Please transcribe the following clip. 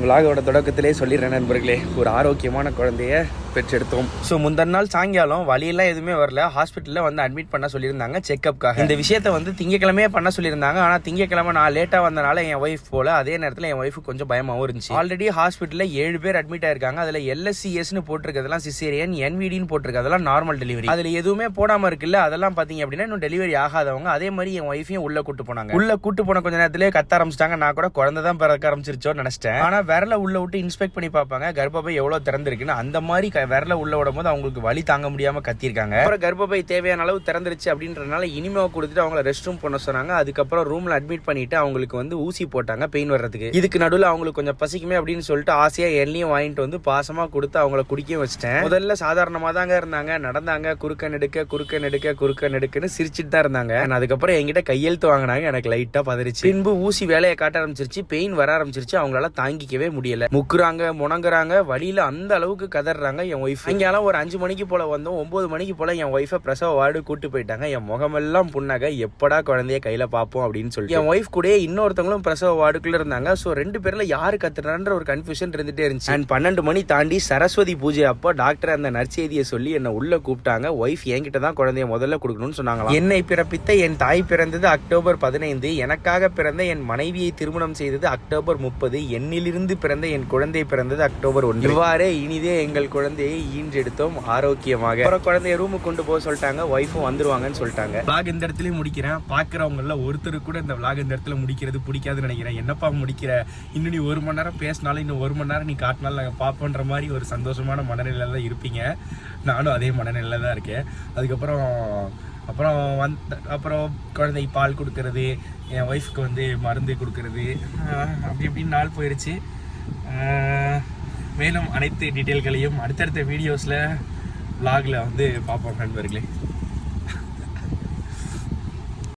விலாகோட தொடக்கத்திலே சொல்லிடுறேன் நண்பர்களே, ஒரு ஆரோக்கியமான குழந்தைய பெற்றெடுத்தோம். ஸோ முந்தின நாள் சாயங்காலம் வழியெல்லாம் எதுவுமே வரல, ஹாஸ்பிட்டலில் வந்து அட்மிட் பண்ண சொல்லியிருந்தாங்க செக்அப்காக. இந்த விஷயத்தை வந்து திங்கக்கிழமையே பண்ண சொல்லியிருந்தாங்க. ஆனால் திங்கக்கிழமை நான் லேட்டாக வந்தனால என் ஒய்ஃப் போல, அதே நேரத்தில் என் ஒய்ஃபு கொஞ்சம் பயமாகவும் இருந்துச்சு. ஆல்ரெடி ஹாஸ்பிட்டலில் 7 பேர் அட்மிட் ஆயிருக்காங்க. அதில் LSCSன்னு போட்டிருக்கிறதெல்லாம் சிசேரியன், NVDன்னு போட்டிருக்கு, அதெல்லாம் நார்மல் டெலிவரி. அதில் எதுவுமே போடாமல் இருக்குல்ல, அதெல்லாம் பார்த்தீங்க அப்படின்னா இன்னும் டெலிவரி ஆகாதவங்க. அதே மாதிரி என் ஒய்ஃபையும் உள்ள கூட்டு போனாங்க. உள்ள கூட்டு போன கொஞ்ச நேரத்திலே கத்த ஆரம்பிச்சிட்டாங்க. நான் கூட குழந்தை தான் பிறக்க ஆரம்பிச்சிருச்சோன்னு நினைச்சிட்டேன். ஆனால் விரல உள்ள விட்டு இன்ஸ்பெக்ட் பண்ணி பார்ப்பாங்க கர்ப்பப்பை எவ்வளவு திறந்திருக்குன்னு. அந்த மாதிரி விரல உள்ள விடும் போது அவங்களுக்கு வலி தாங்க முடியாம கத்திருக்காங்க. அப்புறம் கர்ப்பப்பை தேவையான அளவு திறந்துருச்சு அப்படின்றதுனால இனிமேவை கொடுத்துட்டு அவங்கள ரெஸ்ட் ரூம் பண்ண சொன்னாங்க. அதுக்கப்புறம் ரூம்ல அட்மிட் பண்ணிட்டு அவங்களுக்கு வந்து ஊசி போட்டாங்க பெயின் வர்றதுக்கு. இதுக்கு நடுவில் அவங்களுக்கு கொஞ்சம் பசிக்குமே அப்படின்னு சொல்லிட்டு ஆசையா எண்ணெயும் வாங்கிட்டு வந்து பாசமா கொடுத்து அவங்கள குடிக்க வச்சிட்டேன். முதல்ல சாதாரணமா தாங்க இருந்தாங்க, நடந்தாங்க, குறுக்க நெடுக்குன்னு சிரிச்சிட்டு தான் இருந்தாங்க. அதுக்கப்புறம் என்கிட்ட கையெழுத்து வாங்கினாங்க. எனக்கு லைட்டா பதறிச்சு. பின்பு ஊசி வேலையை காட்ட ஆரம்பிச்சிருச்சு, பெயின் வர ஆரம்பிச்சிருச்சு. அவங்களால தாங்கிக்கவே முடியல, முக்குறாங்க, முணங்குறாங்க, வழியில அந்த அளவுக்கு கதறாங்க என் ஒய்ஃப். இங்கெல்லாம் ஒரு 5 மணிக்கு போல வந்தோம். 9 மணிக்கு போல என் ஒய்ஃபை பிரசவ வார்டு கூட்டு போயிட்டாங்க. என் முகமெல்லாம் புண்ணாக, எப்படா குழந்தைய கையில பாப்போம் அப்படின்னு சொல்லி என் ஒய்ஃப் கூட இன்னொருத்தவங்களும் பிரசவ வார்டுக்குள்ள இருந்தாங்க. ஸோ 2 பேர்ல யாரு கத்துறான்ற ஒரு கன்ஃபியூஷன் இருந்துட்டே இருந்துச்சு. அண்ட் 12 மணி தாண்டி சரஸ்வதி பூஜை அப்போ டாக்டர் அந்த நற்செய்தியை சொல்லி என்ன உள்ள கூப்பிட்டாங்க. ஒய்ஃப் என்கிட்ட தான் குழந்தைய முதல்ல கொடுக்கணும்னு சொன்னாங்க. என்னை பிறப்பித்த என் தாய் பிறந்தது அக்டோபர் 15, எனக்காக பிறந்த என் மனைவியை திருமணம் செய்தது அக்டோபர் 30, என்னிலிருந்து பிறந்த என் குழந்தை பிறந்தது அக்டோபர் 1. இவ்வாறே இனிதே எங்கள் குழந்தையை ஈன்றெடுத்தோம் ஆரோக்கியமாக. அப்புறம் குழந்தைய ரூமுக்கு கொண்டு போக சொல்லிட்டாங்க. ஒய்ஃபும் வந்துருவாங்கன்னு சொல்லிட்டாங்க. விளாக் இந்த இடத்துல முடிக்கிறேன். பாக்குறவங்கள ஒருத்தர் கூட இந்த விளாக் இந்த இடத்துல முடிக்கிறது பிடிக்காதுன்னு நினைக்கிறேன். என்னப்பா முடிக்கிற, இன்னும் நீ 1 மணி நேரம் பேசினாலும் இன்னும் 1 மணி நேரம் நீ காட்டினாலும் நாங்கள் பார்ப்போன்ற மாதிரி ஒரு சந்தோஷமான மனநிலையில தான் இருப்பீங்க. நானும் அதே மனநிலையில தான் இருக்கேன். அப்புறம் குழந்தைக்கு பால் கொடுக்கறது, என் ஒய்ஃப்க்கு வந்து மருந்து கொடுக்கறது, அப்படி இப்படின்னு நாள் போயிடுச்சு. மேலும் அனைத்து டீட்டெயில்களையும் அடுத்தடுத்த வீடியோஸில் விலாகில் வந்து பார்ப்போம் நண்பர்களே.